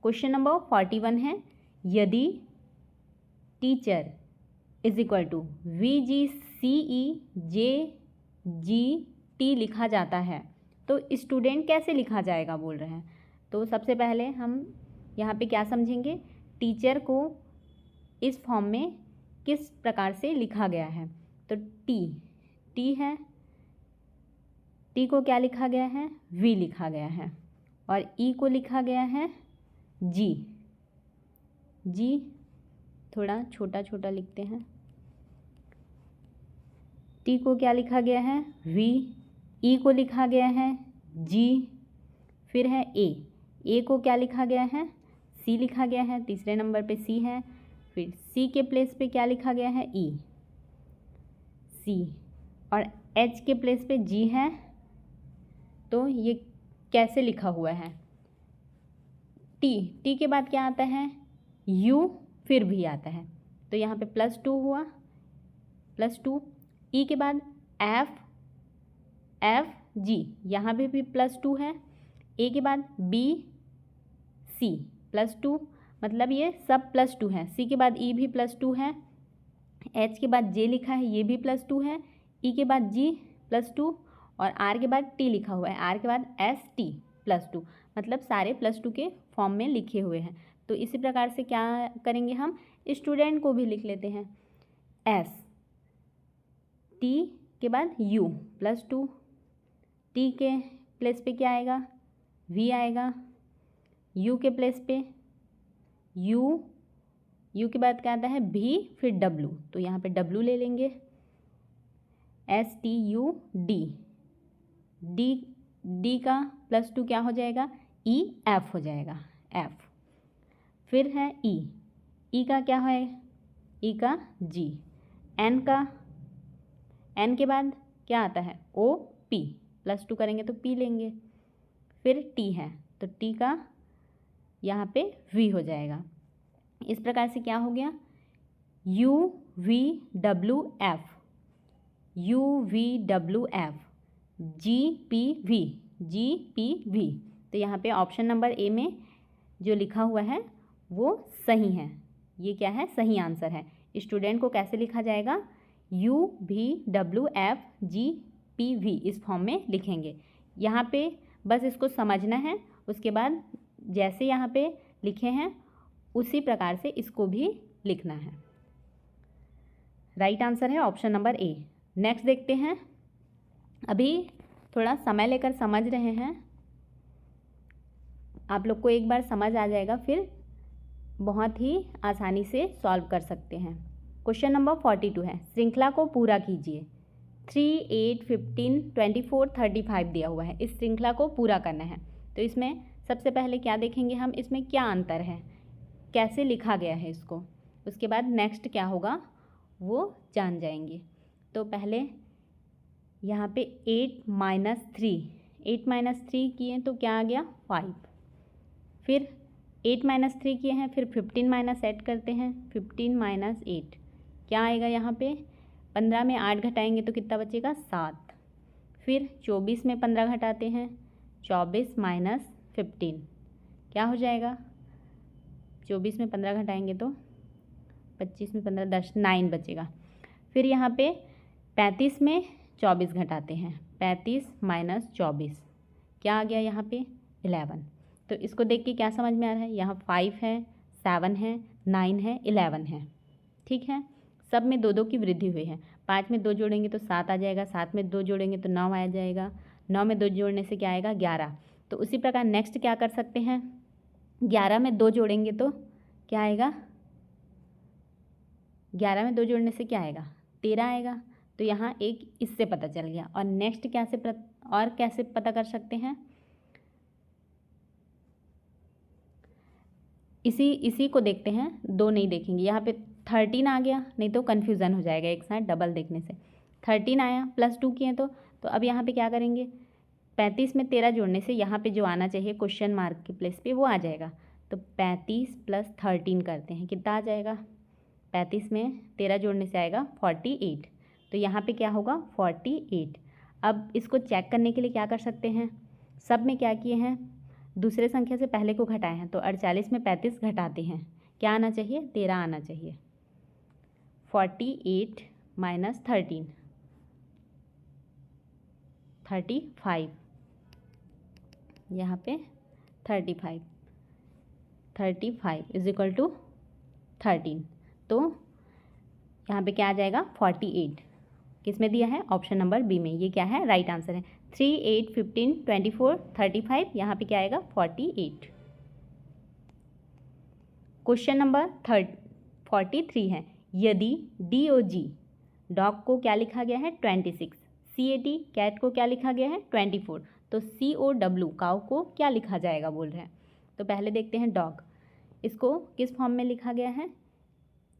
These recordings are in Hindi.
क्वेश्चन नंबर 41 है, यदि teacher is equal to VGCEJGT लिखा जाता है तो स्टूडेंट कैसे लिखा जाएगा बोल रहे हैं। तो सबसे पहले हम यहाँ पे क्या समझेंगे, टीचर को इस फॉर्म में किस प्रकार से लिखा गया है। तो टी है, टी को क्या लिखा गया है, V लिखा गया है, और E को लिखा गया है G थोड़ा छोटा छोटा लिखते हैं। टी को क्या लिखा गया है, V, E को लिखा गया है G, फिर है A को क्या लिखा गया है, C लिखा गया है, तीसरे नंबर पे C है, फिर C के प्लेस पे क्या लिखा गया है, E, C, और H के प्लेस पे G है। तो ये कैसे लिखा हुआ है, टी के बाद क्या आता है, U, फिर भी आता है, तो यहाँ पे +2 हुआ, +2। E के बाद FG, यहाँ पे भी +2 है। A के बाद BC +2, मतलब ये सब +2 है। C के बाद E भी +2 है, H के बाद J लिखा है, ये भी +2 है, E के बाद G +2, और R के बाद T लिखा हुआ है, R के बाद ST +2, मतलब सारे +2 के फॉर्म में लिखे हुए हैं। तो इसी प्रकार से क्या करेंगे, हम स्टूडेंट को भी लिख लेते हैं। S, T के बाद U +2, T के प्लेस पे क्या आएगा, V आएगा, U के प्लेस पे U के बाद क्या आता है, V, फिर W, तो यहाँ पे W ले लेंगे, STUD, D का +2 क्या हो जाएगा, EF हो जाएगा, F, फिर है E का क्या है, E का G, N के बाद क्या आता है, OP, +2 करेंगे तो P लेंगे, फिर T है तो T का यहाँ पे V हो जाएगा। इस प्रकार से क्या हो गया, UVWF, GPV। तो यहाँ पे ऑप्शन नंबर ए में जो लिखा हुआ है वो सही है, ये क्या है, सही आंसर है। स्टूडेंट को कैसे लिखा जाएगा, UVWFGPV, इस फॉर्म में लिखेंगे। यहाँ पे बस इसको समझना है, उसके बाद जैसे यहाँ पे लिखे हैं उसी प्रकार से इसको भी लिखना है। राइट आंसर है ऑप्शन नंबर ए। नेक्स्ट देखते हैं, अभी थोड़ा समय लेकर समझ रहे हैं, आप लोग को एक बार समझ आ जाएगा, फिर बहुत ही आसानी से सॉल्व कर सकते हैं। क्वेश्चन नंबर 42 है, श्रृंखला को पूरा कीजिए। 3, 8, 15, 24, 35 दिया हुआ है, इस श्रृंखला को पूरा करना है। तो इसमें सबसे पहले क्या देखेंगे हम, इसमें क्या अंतर है, कैसे लिखा गया है इसको, उसके बाद नेक्स्ट क्या होगा वो जान जाएंगे। तो पहले यहाँ पे 8 - 3 किए तो क्या आ गया, 5, फिर 8 - 3 किए हैं, फिर 15 - 8 करते हैं, 15 - 8 क्या आएगा, यहाँ पे 15 में 8 घटाएंगे तो कितना बचेगा, 7, फिर 24 में 15 घटाते हैं, 24 - 15 क्या हो जाएगा, 24 में 15 घटाएंगे तो 25 में 15 10, 9 बचेगा। फिर यहाँ पे 35 में 24 घटाते हैं, 35 - 24 क्या आ गया, यहाँ पे 11। तो इसको देख के क्या समझ में आ रहा है, यहाँ 5 है, 7 है, 9 है, 11 है, ठीक है। सब में 2 2 की वृद्धि हुई है। 5 में 2 जोड़ेंगे तो 7 आ जाएगा, 7 में 2 जोड़ेंगे तो 9 आ जाएगा, 9 में 2 जोड़ने से क्या आएगा, 11। तो उसी प्रकार नेक्स्ट क्या कर सकते हैं, 11 में 2 जोड़ेंगे तो क्या आएगा, 11 में 2 जोड़ने से क्या आएगा, 13 आएगा। तो यहाँ एक इससे पता चल गया। और नेक्स्ट कैसे पता कर सकते हैं, इसी को देखते हैं, 2 नहीं देखेंगे। यहाँ पे 13 आ गया, नहीं तो कन्फ्यूज़न हो जाएगा एक साथ डबल देखने से। 13 आया, +2 किए तो अब यहाँ पे क्या करेंगे, 35 में 13 जोड़ने से यहाँ पे जो आना चाहिए क्वेश्चन मार्क के प्लेस पे वो आ जाएगा। तो 35 + 13 करते हैं, कितना आ जाएगा, 35 में 13 जोड़ने से आएगा 48। तो यहाँ पे क्या होगा, 48। अब इसको चेक करने के लिए क्या कर सकते हैं, सब में क्या किए हैं, दूसरे संख्या से पहले को घटाए हैं, तो 48 में 35 घटाते हैं, क्या आना चाहिए? 13 आना चाहिए। 48 माइनस 13, 35, यहाँ पे 35 इज इक्वल टू 13। तो यहाँ पे क्या आ जाएगा? 48। किस में दिया है? ऑप्शन नंबर बी में। ये क्या है? राइट आंसर है। 3, 8, 15, 24, 35, यहाँ पे क्या आएगा? 48। क्वेश्चन नंबर 43 है, यदि DOG डॉग को क्या लिखा गया है? 26, CAT कैट को क्या लिखा गया है? 24, तो COW काऊ को क्या लिखा जाएगा बोल रहे हैं। तो पहले देखते हैं डॉग, इसको किस फॉर्म में लिखा गया है?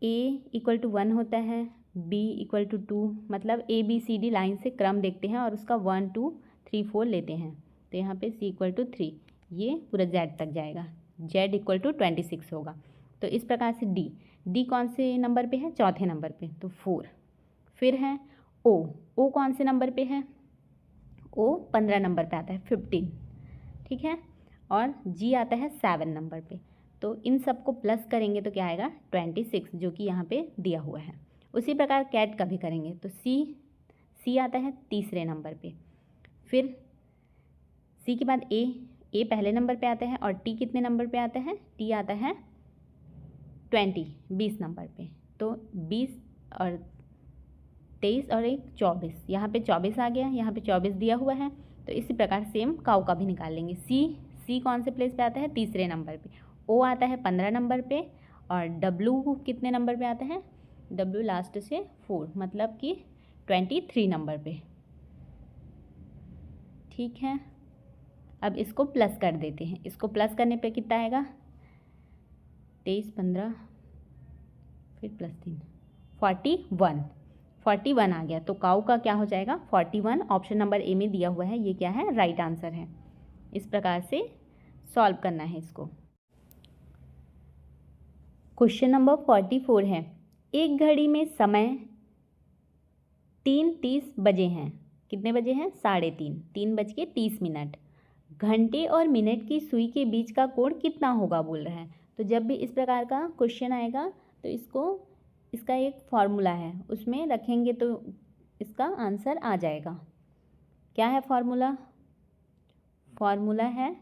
A = 1 होता है, B = 2, मतलब ABCD लाइन से क्रम देखते हैं और उसका 1 2 3 4 लेते हैं। तो यहाँ पे C = 3, ये पूरा Z तक जाएगा, Z = 26 होगा। तो इस प्रकार से D कौन से नंबर पे है? चौथे नंबर पे, तो 4। फिर है O कौन से नंबर पे है? O 15 नंबर पे आता है, 15, ठीक है। और G आता है 7 नंबर पे। तो इन सबको प्लस करेंगे तो क्या आएगा? 26, जो कि यहाँ पे दिया हुआ है। उसी प्रकार कैट का भी करेंगे तो C आता है तीसरे नंबर पे। फिर C के बाद A पहले नंबर पे आता है, और T कितने नंबर पे आता है? T आता है 20 नंबर पे। तो 20 और 23 और 1 24, यहाँ पे 24 आ गया, यहाँ पे 24 दिया हुआ है। तो इसी प्रकार सेम काऊ का भी निकाल लेंगे। C कौन से प्लेस पे आता है? तीसरे नंबर पे। O आता है 15 नंबर पे, और W कितने नंबर पे आता है? W लास्ट से 4, मतलब कि 23 नंबर पे, ठीक है। अब इसको प्लस कर देते हैं। इसको प्लस करने पे कितना आएगा? 23 15 फिर +3, 41 आ गया। तो काऊ का क्या हो जाएगा? 41। ऑप्शन नंबर ए में दिया हुआ है, ये क्या है? राइट आंसर है। इस प्रकार से सॉल्व करना है इसको। क्वेश्चन नंबर 44 है, एक घड़ी में समय 3:30 बजे हैं। कितने बजे हैं? 3:30, 3:30। घंटे और मिनट की सुई के बीच का कोण कितना होगा बोल रहा है। तो जब भी इस प्रकार का क्वेश्चन आएगा तो इसका एक फॉर्मूला है, उसमें रखेंगे तो इसका आंसर आ जाएगा। क्या है फॉर्मूला? फॉर्मूला है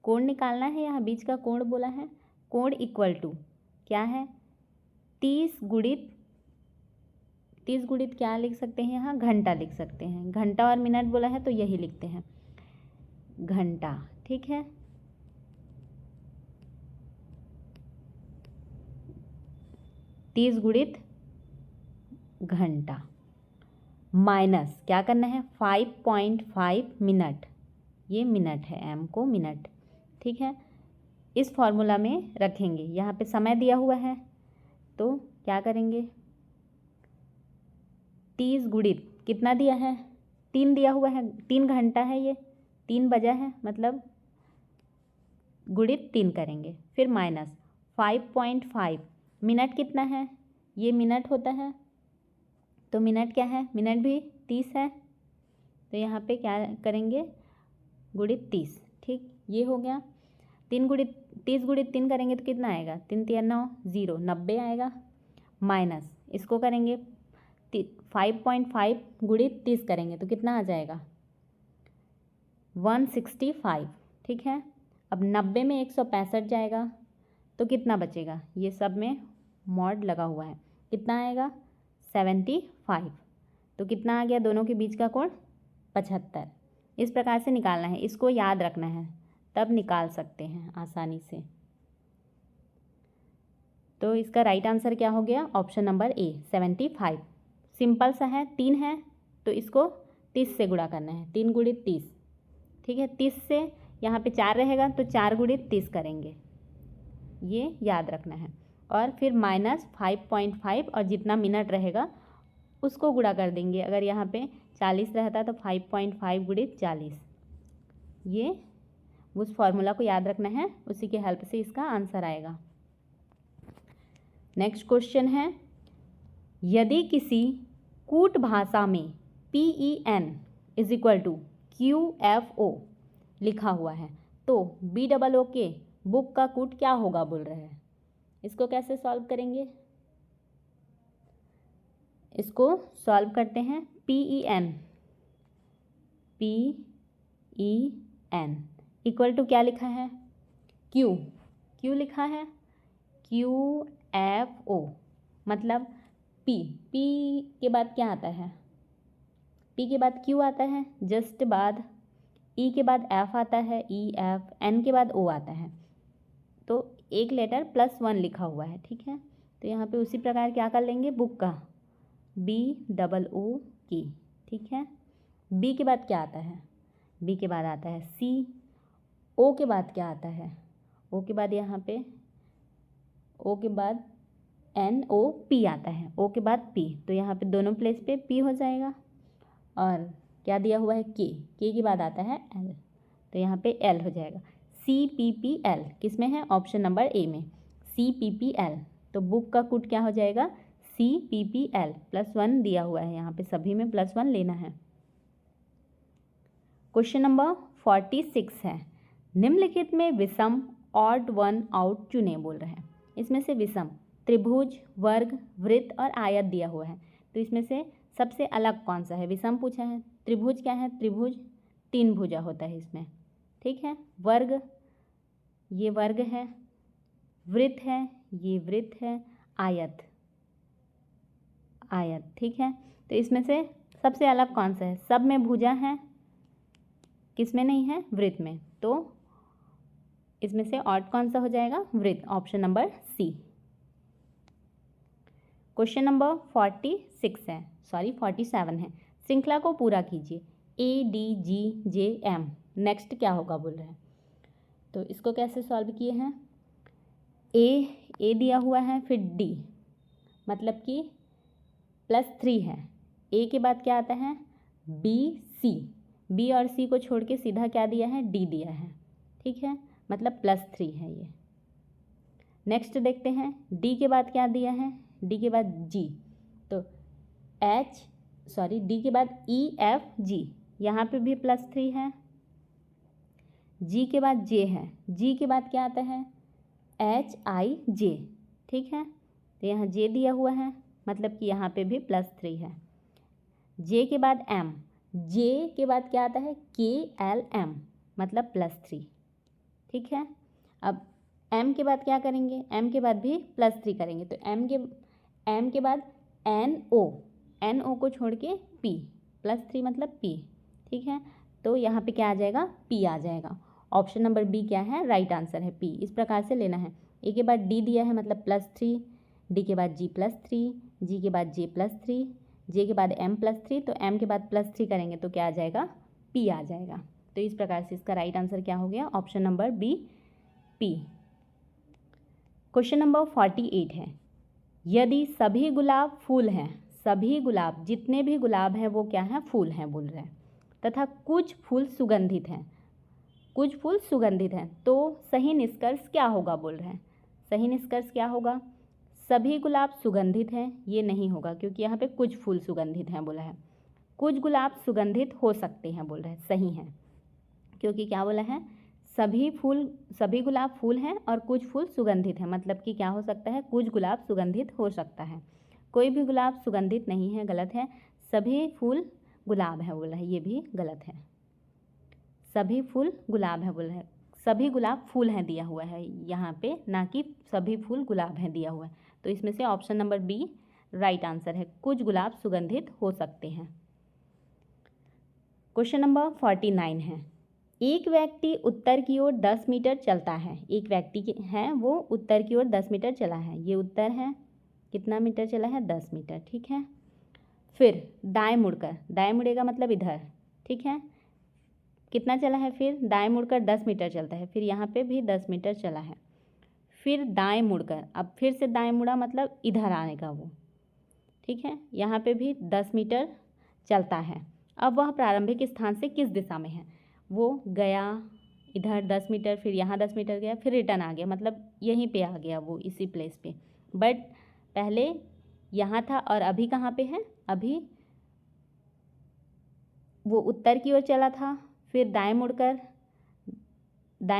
कोण निकालना है, यहाँ बीच का कोण बोला है। कोण इक्वल टू क्या है? 30 गुणित क्या लिख सकते हैं? यहाँ घंटा लिख सकते हैं। घंटा और मिनट बोला है तो यही लिखते हैं, घंटा, ठीक है। तीस गुणित घंटा माइनस क्या करना है? 5.5 मिनट, ये मिनट है, m को मिनट, ठीक है। इस फॉर्मूला में रखेंगे। यहाँ पे समय दिया हुआ है तो क्या करेंगे? 30 गुणित कितना दिया है? 3 दिया हुआ है, 3 घंटा है, ये 3 बजा है, मतलब गुणित 3 करेंगे। फिर माइनस 5.5 मिनट कितना है? ये मिनट होता है, तो मिनट क्या है? मिनट भी 30 है, तो यहाँ पे क्या करेंगे? गुणित 30, ठीक, ये हो गया। 30 गुणित 3 करेंगे तो कितना आएगा? 3 3 9 0, 90 आएगा। माइनस इसको करेंगे 5.5 गुणित 30 करेंगे तो कितना आ जाएगा? 165, ठीक है। अब 90 में 165 जाएगा तो कितना बचेगा? ये सब में मॉड लगा हुआ है, कितना आएगा? 75। तो कितना आ गया? दोनों के बीच का कोण 75। इस प्रकार से निकालना है, इसको याद रखना है, तब निकाल सकते हैं आसानी से। तो इसका राइट आंसर क्या हो गया? Option number A 75। सिंपल सा है, 3 है तो इसको 30 से गुणा करना है, 3 गुणित 30, ठीक है। 30 से यहाँ पे 4 रहेगा तो 4 गुणित 30 करेंगे, ये याद रखना है। और फिर माइनस 5.5 और जितना मिनट रहेगा उसको गुणा कर देंगे। अगर यहाँ पे 40 रहता तो 5.5 गुणित 40, ये उस फॉर्मूला को याद रखना है, उसी के हेल्प से इसका आंसर आएगा। नेक्स्ट क्वेश्चन है, यदि किसी कूट भाषा में PEN = QFO लिखा हुआ है, तो BOOK बुक का कूट क्या होगा बोल रहे हैं। इसको कैसे सॉल्व करेंगे, इसको सॉल्व करते हैं। PEN इक्वल टू क्या लिखा है, Q लिखा है, QFO मतलब P के बाद क्या आता है, P के बाद Q आता है, जस्ट बाद E के बाद F आता है, EF, N के बाद O आता है, तो एक लेटर +1 लिखा हुआ है, ठीक है। तो यहाँ पे उसी प्रकार क्या कर लेंगे, बुक का BOOK, ठीक है। B के बाद क्या आता है, B के बाद आता है C, O के बाद क्या आता है, O के बाद यहाँ पे O के बाद NOP आता है, O के बाद P, तो यहाँ पे दोनों प्लेस पे P हो जाएगा। और क्या दिया हुआ है, K के बाद आता है L, तो यहाँ पे L हो जाएगा। CPPL किस में है, ऑप्शन नंबर ए में, CPPL, तो बुक का कूट क्या हो जाएगा, CPPL। +1 दिया हुआ है यहाँ पे, सभी में +1 लेना है। क्वेश्चन नंबर 46 है, निम्नलिखित में विषम ऑड वन आउट चुने बोल रहे हैं। इसमें से विषम त्रिभुज, वर्ग, वृत्त और आयत दिया हुआ है, तो इसमें से सबसे अलग कौन सा है, विषम पूछा है। त्रिभुज क्या है, त्रिभुज 3 भुजा होता है इसमें, ठीक है। वर्ग, ये वर्ग है, वृत्त है, ये वृत्त है, आयत, ठीक है। तो इसमें से सबसे अलग कौन सा है, सब में भुजा है, किस में नहीं है, वृत्त में, तो इसमें से ऑड कौन सा हो जाएगा, वृत्त, option number C. Question number 47 है, श्रृंखला को पूरा कीजिए, ADGJM, नेक्स्ट क्या होगा बोल रहे हैं। तो इसको कैसे सॉल्व किए हैं, ए दिया हुआ है, फिर D मतलब कि +3 है, A के बाद क्या आता है, B और C को छोड़ के सीधा क्या दिया है, D दिया है, ठीक है, मतलब +3 है ये। नेक्स्ट देखते हैं, D के बाद क्या दिया है, D के बाद G, तो D के बाद EFG, यहाँ पे भी +3 है। G के बाद J है, G के बाद क्या आता है, HIJ, ठीक है, तो यहाँ J दिया हुआ है, मतलब कि यहाँ पे भी +3 है। J के बाद M, J के बाद क्या आता है, KLM, मतलब +3, ठीक है। अब M के बाद क्या करेंगे, M के बाद भी +3 करेंगे, तो M के बाद NO को छोड़ के P, +3 मतलब P, ठीक है। तो यहाँ पे क्या आ जाएगा, P आ जाएगा। ऑप्शन नंबर बी क्या है, राइट आंसर है P। इस प्रकार से लेना है। A के बाद D दिया है मतलब +3, D के बाद G +3, G के बाद J +3, J के बाद M +3, तो M के बाद +3 करेंगे तो क्या आ जाएगा, P आ जाएगा। तो इस प्रकार से इसका राइट आंसर क्या हो गया, option number B, P। Question number 48 है, यदि सभी गुलाब फूल हैं, सभी गुलाब, जितने भी गुलाब हैं वो क्या हैं, फूल हैं बोल रहे हैं, तथा कुछ फूल सुगंधित हैं, तो सही निष्कर्ष क्या होगा बोल रहे हैं। सही निष्कर्ष क्या होगा, सभी गुलाब सुगंधित हैं, ये नहीं होगा क्योंकि यहाँ पे कुछ फूल सुगंधित हैं बोला है। कुछ गुलाब सुगंधित हो सकते हैं बोल रहे हैं, सही है, क्योंकि क्या बोला है, सभी गुलाब फूल हैं और कुछ फूल सुगंधित हैं, मतलब कि क्या हो सकता है, कुछ गुलाब सुगंधित हो सकता है। कोई भी गुलाब सुगंधित नहीं है, गलत है। सभी फूल गुलाब है बोला है, ये भी गलत है। सभी फूल गुलाब है बोला है, सभी गुलाब फूल हैं दिया हुआ है यहाँ पे, ना कि सभी फूल गुलाब हैं दिया हुआ है। तो इसमें से option number B right answer है, कुछ गुलाब सुगंधित हो सकते हैं। क्वेश्चन नंबर 49 है, एक व्यक्ति उत्तर की ओर 10 मीटर चलता है, एक व्यक्ति है वो उत्तर की ओर 10 मीटर चला है, ये उत्तर है, कितना मीटर चला है, 10 मीटर, ठीक है। फिर दाएं मुड़ेगा मतलब इधर, ठीक है, कितना चला है, फिर दाएं मुड़कर 10 मीटर चलता है, फिर यहाँ पे भी 10 मीटर चला है, फिर दाएं मुड़कर, अब फिर से दाएं मुड़ा मतलब इधर आने का वो, ठीक है, यहाँ पे भी 10 मीटर चलता है। अब वह प्रारंभिक स्थान से किस दिशा में है, वो गया इधर 10 मीटर, फिर यहाँ 10 मीटर गया, फिर रिटर्न आ गया, मतलब यहीं पे आ गया वो, इसी प्लेस पे, बट पहले यहाँ था और अभी कहाँ पे है, अभी वो उत्तर की ओर चला था, फिर दाएं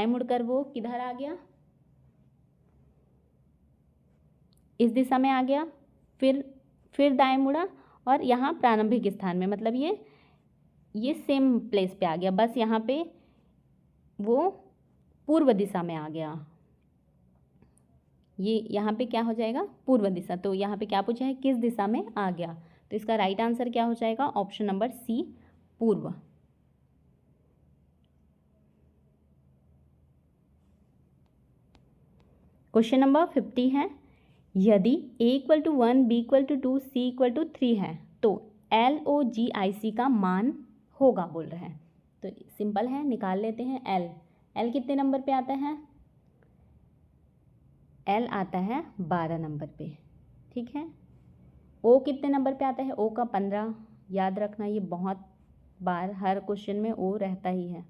मुड़कर वो किधर आ गया, इस दिशा में आ गया, फिर दाएं मुड़ा और यहाँ प्रारंभिक स्थान में, मतलब ये सेम प्लेस पे आ गया, बस यहाँ पे वो पूर्व दिशा में आ गया। ये यहाँ पे क्या हो जाएगा, पूर्व दिशा। तो यहाँ पे क्या पूछा है, किस दिशा में आ गया, तो इसका राइट आंसर क्या हो जाएगा, ऑप्शन नंबर सी, पूर्व। क्वेश्चन नंबर 50 है, यदि a = 1, b = 2, c = 3 है तो LOGIC का मान होगा बोल रहे हैं। तो सिंपल है, निकाल लेते हैं। L कितने नंबर पे आता है, L आता है 12 नंबर पे, ठीक है। O कितने नंबर पे आता है, O का 15, याद रखना, ये बहुत बार हर क्वेश्चन में O रहता ही है,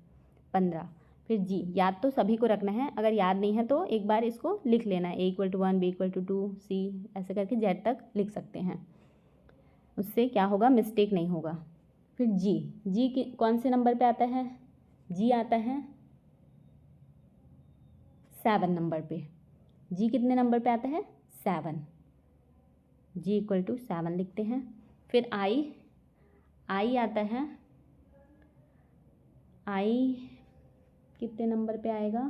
15। फिर G, याद तो सभी को रखना है, अगर याद नहीं है तो एक बार इसको लिख लेना है, A = 1, B = 2, C ऐसे करके Z तक लिख सकते हैं, उससे क्या होगा, मिस्टेक नहीं होगा। फिर G कौन से नंबर पे आता है, G आता है 7 नंबर पे। G कितने नंबर पे आता है, 7, G = 7 लिखते हैं। फिर I आता है, I कितने नंबर पे आएगा,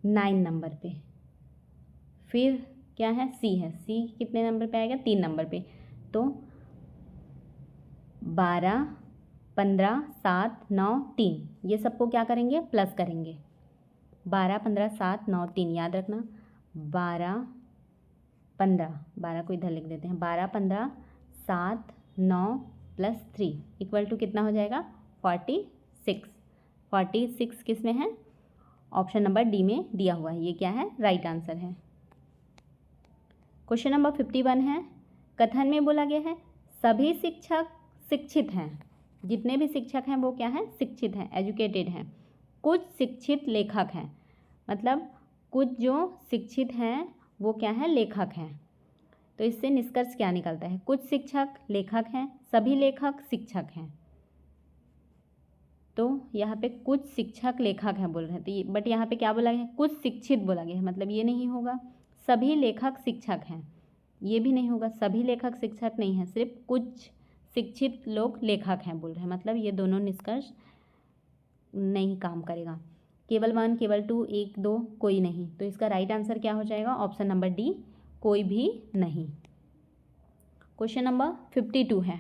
9 नंबर पे। फिर क्या है, C है, C कितने नंबर पे आएगा, 3 नंबर पे। तो 12, 15, 7, 9, 3, ये सबको क्या करेंगे, प्लस करेंगे। 12, 15, 7, 9, 3, याद रखना। 12, 12 को इधर लिख देते हैं, 12, 15, 7, 9 + 3 = कितना हो जाएगा, 46। 46 किस में है, ऑप्शन नंबर डी में दिया हुआ है, ये क्या है, राइट आंसर है। क्वेश्चन नंबर 51 है, कथन में बोला गया है सभी शिक्षक शिक्षित हैं, जितने भी शिक्षक हैं वो क्या हैं, शिक्षित हैं, एजुकेटेड हैं। कुछ शिक्षित लेखक हैं, मतलब कुछ जो शिक्षित हैं वो क्या है, लेखक हैं। तो इससे निष्कर्ष क्या निकलता है, कुछ शिक्षक लेखक हैं, सभी लेखक शिक्षक हैं। तो यहाँ पे कुछ शिक्षक लेखक हैं बोल रहे हैं, तो ये बट यहाँ पे क्या बोला गया है, कुछ शिक्षित बोला गया है, मतलब ये नहीं होगा। सभी लेखक शिक्षक हैं, ये भी नहीं होगा, सभी लेखक शिक्षक नहीं हैं, सिर्फ कुछ शिक्षित लोग लेखक हैं बोल रहे हैं, मतलब ये दोनों निष्कर्ष नहीं काम करेगा। केवल 1, केवल 2, 1, 2 कोई नहीं। तो इसका राइट आंसर क्या हो जाएगा, ऑप्शन नंबर डी, कोई भी नहीं। क्वेश्चन नंबर 52 है,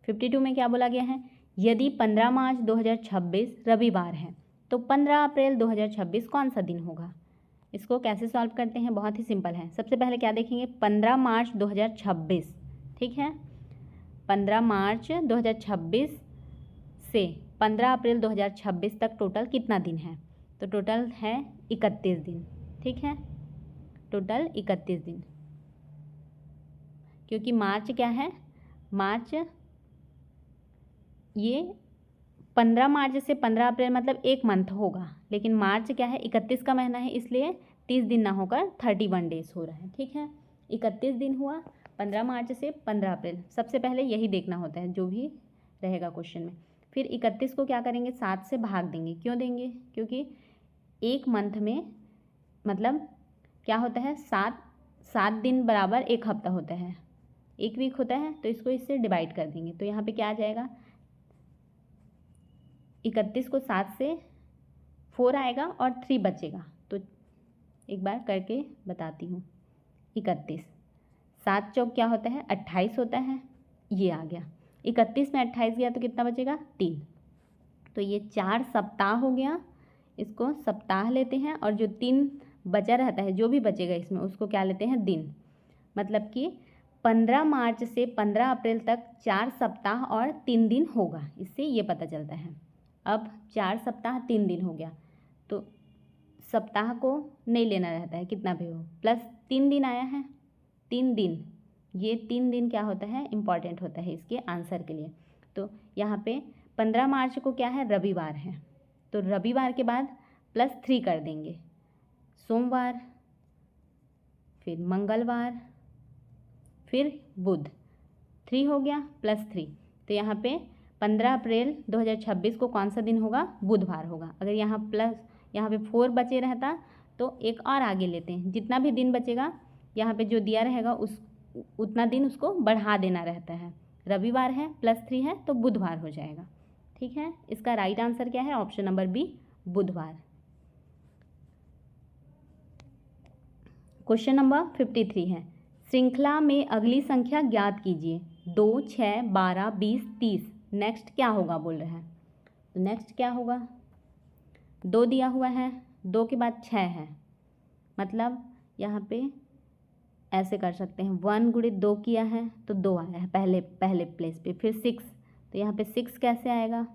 52 में क्या बोला गया है, यदि 15 मार्च 2026 रविवार है तो 15 अप्रैल 2026 कौन सा दिन होगा। इसको कैसे सॉल्व करते हैं, बहुत ही सिंपल है। सबसे पहले क्या देखेंगे, 15 मार्च 2026, ठीक है। 15 मार्च 2026 से 15 अप्रैल 2026 तक टोटल कितना दिन है, तो टोटल है 31 दिन, ठीक है, टोटल 31 दिन। क्योंकि मार्च क्या है, मार्च ये 15 मार्च से 15 अप्रैल मतलब एक मंथ होगा, लेकिन मार्च क्या है, 31 का महीना है, इसलिए 30 दिन ना होकर 31 डेज हो रहा है, ठीक है। 31 दिन हुआ 15 मार्च से 15 अप्रैल, सबसे पहले यही देखना होता है जो भी रहेगा क्वेश्चन में। फिर 31 को क्या करेंगे, 7 से भाग देंगे। क्यों देंगे, क्योंकि एक मंथ में मतलब क्या होता है, 7 दिन बराबर एक हफ्ता होता है, एक वीक होता है, तो इसको इससे डिवाइड कर देंगे। तो यहाँ पे क्या आ जाएगा, 31 को 7 से 4 आएगा और 3 बचेगा। तो एक बार करके बताती हूँ, 31 7 चौक क्या होता है, 28 होता है, ये आ गया। 31 में 28 गया तो कितना बचेगा, 3। तो ये 4 सप्ताह हो गया, इसको सप्ताह लेते हैं, और जो 3 बचा रहता है, जो भी बचेगा इसमें, उसको क्या लेते हैं, दिन। मतलब कि 15 मार्च से 15 अप्रैल तक 4 सप्ताह और 3 दिन होगा, इससे ये पता चलता है। अब 4 सप्ताह 3 दिन हो गया, तो सप्ताह को नहीं लेना रहता है, कितना भी हो, प्लस 3 दिन आया है, 3 दिन, ये 3 दिन क्या होता है, इम्पॉर्टेंट होता है इसके आंसर के लिए। तो यहाँ पे 15 मार्च को क्या है, रविवार है, तो रविवार के बाद +3 कर देंगे, सोमवार, फिर मंगलवार, फिर बुध, 3 हो गया प्लस 3। तो यहाँ पे 15 अप्रैल 2026 को कौन सा दिन होगा? बुधवार होगा। अगर यहाँ पे 4 बचे रहता तो एक और आगे लेते हैं, जितना भी दिन बचेगा यहाँ पे जो दिया रहेगा उतना दिन उसको बढ़ा देना रहता है। रविवार है, प्लस 3 है तो बुधवार हो जाएगा। ठीक है, इसका राइट आंसर क्या है? ऑप्शन नंबर बी, बुधवार। क्वेश्चन नंबर 53 है, श्रृंखला में अगली संख्या ज्ञात कीजिए। 2, 6, 12, 20, 30। नेक्स्ट क्या होगा बोल रहा है। तो नेक्स्ट क्या होगा? 2 दिया हुआ है, 2 के बाद 6 है, मतलब यहाँ पे ऐसे कर सकते हैं, 1 गुणित 2 किया है तो 2 आया है पहले प्लेस पे। फिर 6, तो यहाँ पे 6 कैसे आएगा?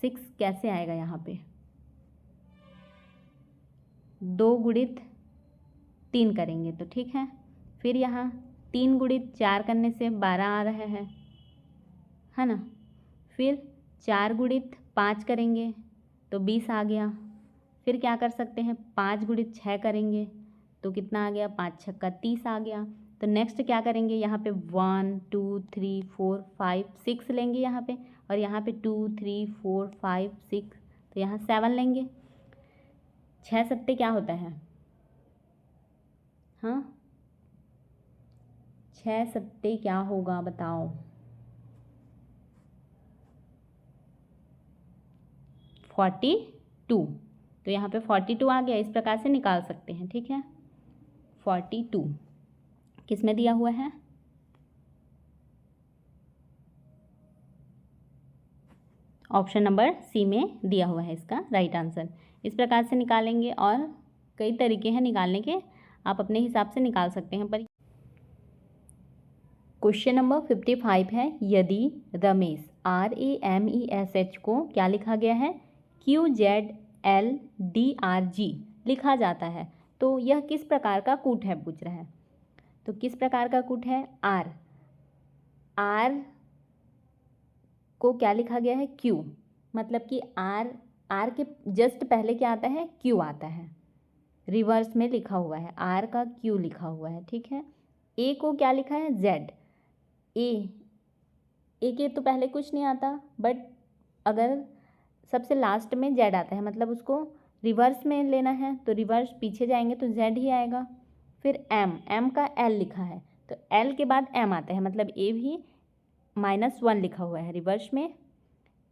6 कैसे आएगा यहाँ पे? 2 गुणित 3 करेंगे तो ठीक है। फिर यहाँ 3 गुणित 4 करने से 12 आ रहा है ना। फिर 4 गुणित 5 करेंगे तो 20 आ गया। फिर क्या कर सकते हैं, 5 गुणित 6 करेंगे तो कितना आ गया? 5 छक्का 30 आ गया। तो नेक्स्ट क्या करेंगे, यहाँ पे 1 2 3 4 5 6 लेंगे यहाँ पे, और यहाँ पे 2 3 4 5 6, तो यहाँ 7 लेंगे। 6 सत्ते क्या होता है? हाँ, 6 सत्ते क्या होगा बताओ? 42। तो यहाँ पे 42 आ गया, इस प्रकार से निकाल सकते हैं। ठीक है, 42 किस में दिया हुआ है? ऑप्शन नंबर सी में दिया हुआ है इसका राइट आंसर। इस प्रकार से निकालेंगे, और कई तरीके हैं निकालने के, आप अपने हिसाब से निकाल सकते हैं। पर क्वेश्चन नंबर 55 है, यदि रमेश RAMESH को क्या लिखा गया है? QZLDRG लिखा जाता है, तो यह किस प्रकार का कूट है पूछ रहा है। तो किस प्रकार का कूट है? आर को क्या लिखा गया है? Q, मतलब कि आर के जस्ट पहले क्या आता है? Q आता है, रिवर्स में लिखा हुआ है, आर का Q लिखा हुआ है। ठीक है, ए को क्या लिखा है? Z। ए के तो पहले कुछ नहीं आता, बट अगर सबसे लास्ट में Z आता है, मतलब उसको रिवर्स में लेना है, तो रिवर्स पीछे जाएंगे तो Z ही आएगा। फिर M का L लिखा है, तो L के बाद M आता है, मतलब ए भी -1 लिखा हुआ है रिवर्स में।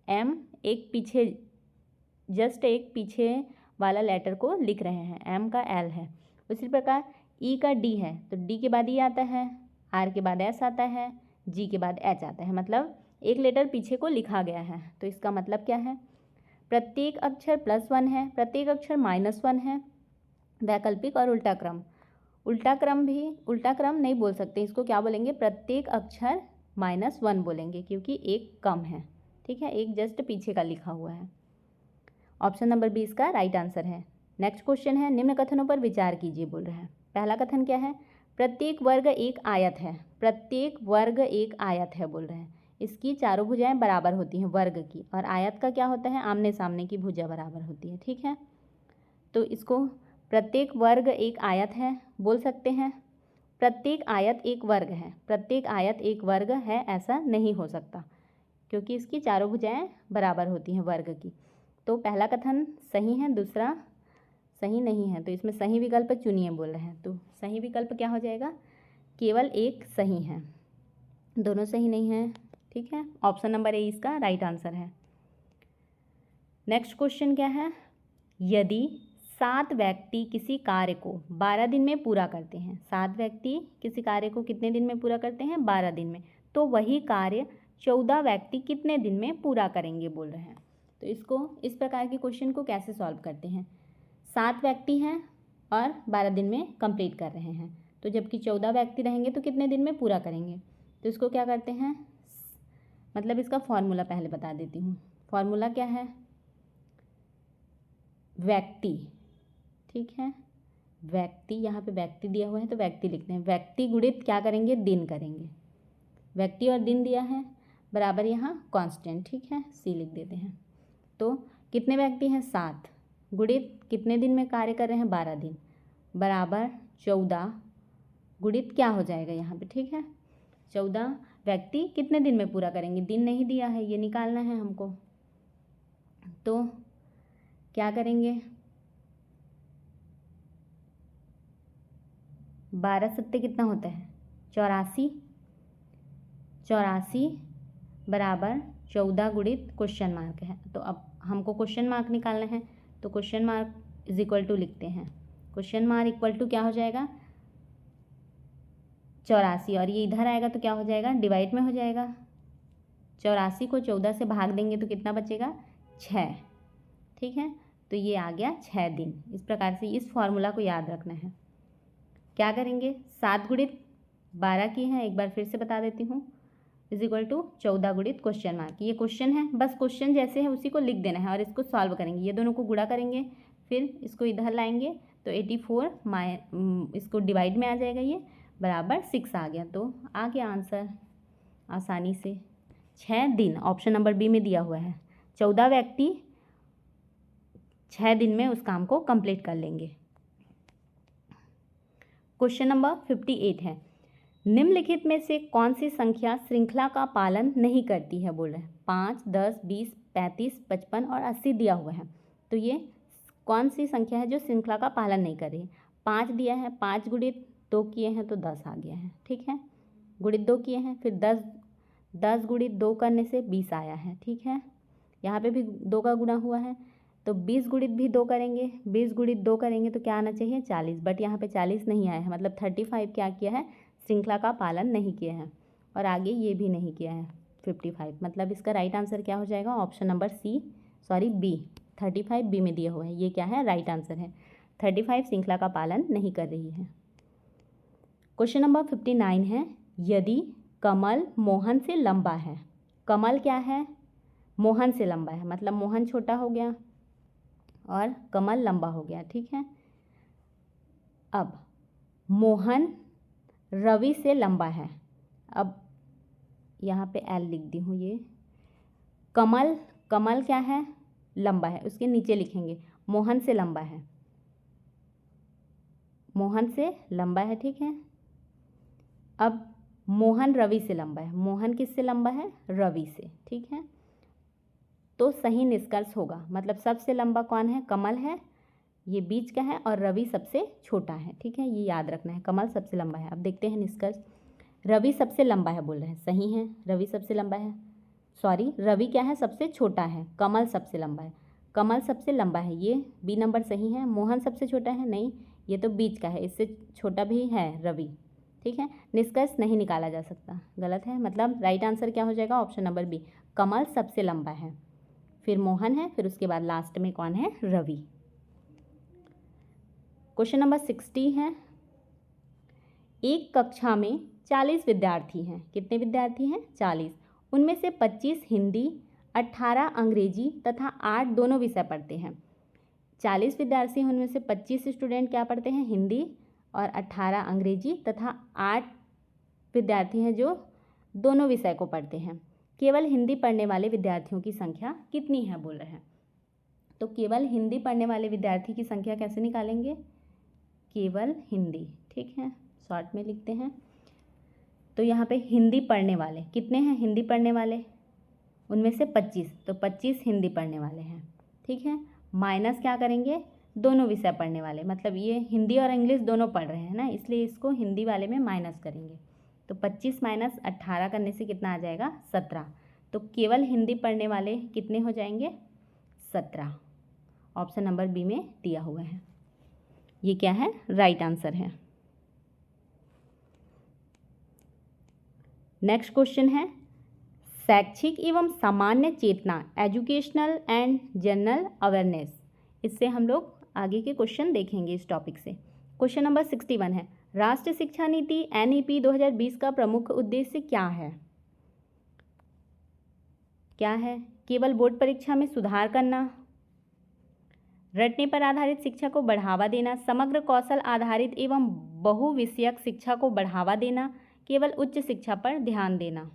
M एक पीछे, जस्ट एक पीछे वाला लेटर को लिख रहे हैं, M का L है। उसी प्रकार E का D है, तो D के बाद E आता है, R के बाद S आता है, G के बाद H आता है, मतलब एक लेटर पीछे को लिखा गया है। तो इसका मतलब क्या है? प्रत्येक अक्षर +1 है, प्रत्येक अक्षर -1 है। वैकल्पिक और उल्टा क्रम, उल्टा क्रम नहीं बोल सकते, इसको क्या बोलेंगे? प्रत्येक अक्षर -1 बोलेंगे, क्योंकि एक कम है। ठीक है, एक जस्ट पीछे का लिखा हुआ है। ऑप्शन नंबर 20 का राइट आंसर है। नेक्स्ट क्वेश्चन है, निम्न कथनों पर विचार कीजिए बोल रहा है। पहला कथन क्या है? प्रत्येक वर्ग एक आयत है, प्रत्येक वर्ग एक आयत है बोल रहे हैं। इसकी चारों भुजाएं बराबर होती हैं वर्ग की, और आयत का क्या होता है? आमने सामने की भुजा बराबर होती है। ठीक है, तो इसको प्रत्येक वर्ग एक आयत है बोल सकते हैं। प्रत्येक आयत एक वर्ग है, प्रत्येक आयत एक वर्ग है ऐसा नहीं हो सकता, क्योंकि इसकी चारों भुजाएं बराबर होती हैं वर्ग की। तो पहला कथन सही है, दूसरा सही नहीं है, तो इसमें सही विकल्प चुनिए बोल रहे हैं। तो सही विकल्प क्या हो जाएगा? केवल एक सही है, दोनों सही नहीं है। ठीक है, ऑप्शन नंबर ए इसका राइट आंसर है। नेक्स्ट क्वेश्चन क्या है? यदि 7 व्यक्ति किसी कार्य को 12 दिन में पूरा करते हैं, 7 व्यक्ति किसी कार्य को कितने दिन में पूरा करते हैं? 12 दिन में, तो वही कार्य 14 व्यक्ति कितने दिन में पूरा करेंगे बोल रहे हैं। तो इसको, इस प्रकार के क्वेश्चन को कैसे सॉल्व करते हैं? 7 व्यक्ति हैं और 12 दिन में कंप्लीट कर रहे हैं, तो जबकि 14 व्यक्ति रहेंगे तो कितने दिन में पूरा करेंगे? तो इसको क्या करते हैं, मतलब इसका फॉर्मूला पहले बता देती हूँ। फॉर्मूला क्या है? व्यक्ति, ठीक है, व्यक्ति, यहाँ पे व्यक्ति दिया हुआ है तो व्यक्ति लिखते हैं, व्यक्ति गुणित क्या करेंगे? दिन करेंगे। व्यक्ति और दिन दिया है, बराबर यहाँ कांस्टेंट। ठीक है, सी लिख देते हैं। तो कितने व्यक्ति हैं? 7, गुणित कितने दिन में कार्य कर रहे हैं? 12 दिन, बराबर 14 गुणित क्या हो जाएगा यहाँ पे, ठीक है। 14 व्यक्ति कितने दिन में पूरा करेंगे, दिन नहीं दिया है, ये निकालना है हमको। तो क्या करेंगे, 12 सत्ते कितना होता है, 84। 84 बराबर 14 गुणित क्वेश्चन मार्क है। तो अब हमको क्वेश्चन मार्क निकालना है, तो question mark is equal to लिखते हैं। क्वेश्चन मार्क इक्वल टू क्या हो जाएगा, 84, और ये इधर आएगा तो क्या हो जाएगा, डिवाइड में हो जाएगा। 84 को 14 से भाग देंगे तो कितना बचेगा, 6, ठीक है। तो ये आ गया 6 दिन। इस प्रकार से इस फॉर्मूला को याद रखना है। क्या करेंगे, 7 गुणित 12 की है, एक बार फिर से बता देती हूँ, इज इक्वल टू 14 गुणित क्वेश्चन मार्क। ये क्वेश्चन है, बस क्वेश्चन जैसे है उसी को लिख देना है और इसको सॉल्व करेंगे। ये दोनों को गुणा करेंगे, फिर इसको इधर लाएंगे तो 84 इसको डिवाइड में आ जाएगा, ये बराबर 6 आ गया। तो आ गया आंसर आसानी से 6 दिन। ऑप्शन नंबर बी में दिया हुआ है। 14 व्यक्ति 6 दिन में उस काम को कंप्लीट कर लेंगे। क्वेश्चन नंबर 58 है, निम्नलिखित में से कौन सी संख्या श्रृंखला का पालन नहीं करती है, बोल रहे हैं। 5, 10, 20, 35, 55 और 80 दिया हुआ है। तो ये कौन सी संख्या है जो श्रृंखला का पालन नहीं कर रही। 5 दिया है, 5 गुणित 2 किए हैं तो 10 आ गया है, ठीक है। गुणित 2 किए हैं, फिर 10 गुणित 2 करने से 20 आया है, ठीक है। यहाँ पे भी 2 का गुणा हुआ है, तो 20 गुणित भी 2 करेंगे, 20 गुणित 2 करेंगे तो क्या आना चाहिए, 40। बट यहाँ पे 40 नहीं आया है, मतलब 35 क्या किया है, श्रृंखला का पालन नहीं किया है। और आगे ये भी नहीं किया है 55, मतलब इसका राइट आंसर क्या हो जाएगा, ऑप्शन नंबर बी। 35 बी में दिया हुआ है, ये क्या है, राइट आंसर है। 35 श्रृंखला का पालन नहीं कर रही है। क्वेश्चन नंबर 59 है, यदि कमल मोहन से लंबा है। कमल क्या है, मोहन से लंबा है, मतलब मोहन छोटा हो गया और कमल लंबा हो गया, ठीक है। अब मोहन रवि से लंबा है। अब यहाँ पे एल लिख दी हूँ, ये कमल क्या है, लंबा है, उसके नीचे लिखेंगे मोहन से लंबा है, मोहन से लंबा है, ठीक है। अब मोहन रवि से लंबा है, मोहन किससे लंबा है, रवि से, ठीक है। तो सही निष्कर्ष होगा, मतलब सबसे लंबा कौन है, कमल है, ये बीच का है, और रवि सबसे छोटा है, ठीक है। ये याद रखना है, कमल सबसे लंबा है। अब देखते हैं निष्कर्ष। रवि सबसे लंबा है बोल रहे हैं, सही है, रवि सबसे लंबा है। सॉरी, रवि क्या है, सबसे छोटा है, कमल सबसे लंबा है, कमल सबसे लंबा है, ये बी नंबर सही है। मोहन सबसे छोटा है, नहीं, ये तो बीच का है, इससे छोटा भी है रवि, ठीक है। निष्कर्ष नहीं निकाला जा सकता, गलत है, मतलब राइट आंसर क्या हो जाएगा, ऑप्शन नंबर बी, कमल सबसे लंबा है, फिर मोहन है, फिर उसके बाद लास्ट में कौन है, रवि। क्वेश्चन नंबर 60 है, एक कक्षा में 40 विद्यार्थी हैं। कितने विद्यार्थी हैं, 40। उनमें से 25 हिंदी, 18 अंग्रेजी तथा 8 दोनों विषय पढ़ते हैं। 40 विद्यार्थी हैं, उनमें से 25 स्टूडेंट क्या पढ़ते हैं, हिंदी, और 18 अंग्रेजी तथा 8 विद्यार्थी हैं जो दोनों विषय को पढ़ते हैं। केवल हिंदी पढ़ने वाले विद्यार्थियों की संख्या कितनी है, बोल रहे हैं। तो केवल हिंदी पढ़ने वाले विद्यार्थी की संख्या कैसे निकालेंगे, केवल हिंदी, ठीक है, शॉर्ट में लिखते हैं। तो यहाँ पे हिंदी पढ़ने वाले कितने हैं, हिंदी पढ़ने वाले उनमें से 25, तो 25 हिंदी पढ़ने वाले हैं, ठीक है। माइनस क्या करेंगे, दोनों विषय पढ़ने वाले, मतलब ये हिंदी और इंग्लिश दोनों पढ़ रहे हैं ना, इसलिए इसको हिंदी वाले में माइनस करेंगे। तो 25 माइनस 18 करने से कितना आ जाएगा, 17। तो केवल हिंदी पढ़ने वाले कितने हो जाएंगे, 17। ऑप्शन नंबर बी में दिया हुआ है, ये क्या है, राइट आंसर है। नेक्स्ट क्वेश्चन है, शैक्षिक एवं सामान्य चेतना, एजुकेशनल एंड जनरल अवेयरनेस। इससे हम लोग आगे के क्वेश्चन देखेंगे इस टॉपिक से। क्वेश्चन नंबर 61 है, राष्ट्रीय शिक्षा नीति NEP 2020 का प्रमुख उद्देश्य क्या है। क्या है, केवल बोर्ड परीक्षा में सुधार करना, रटने पर आधारित शिक्षा को बढ़ावा देना, समग्र कौशल आधारित एवं बहुविषयक शिक्षा को बढ़ावा देना, केवल उच्च शिक्षा पर ध्यान देना।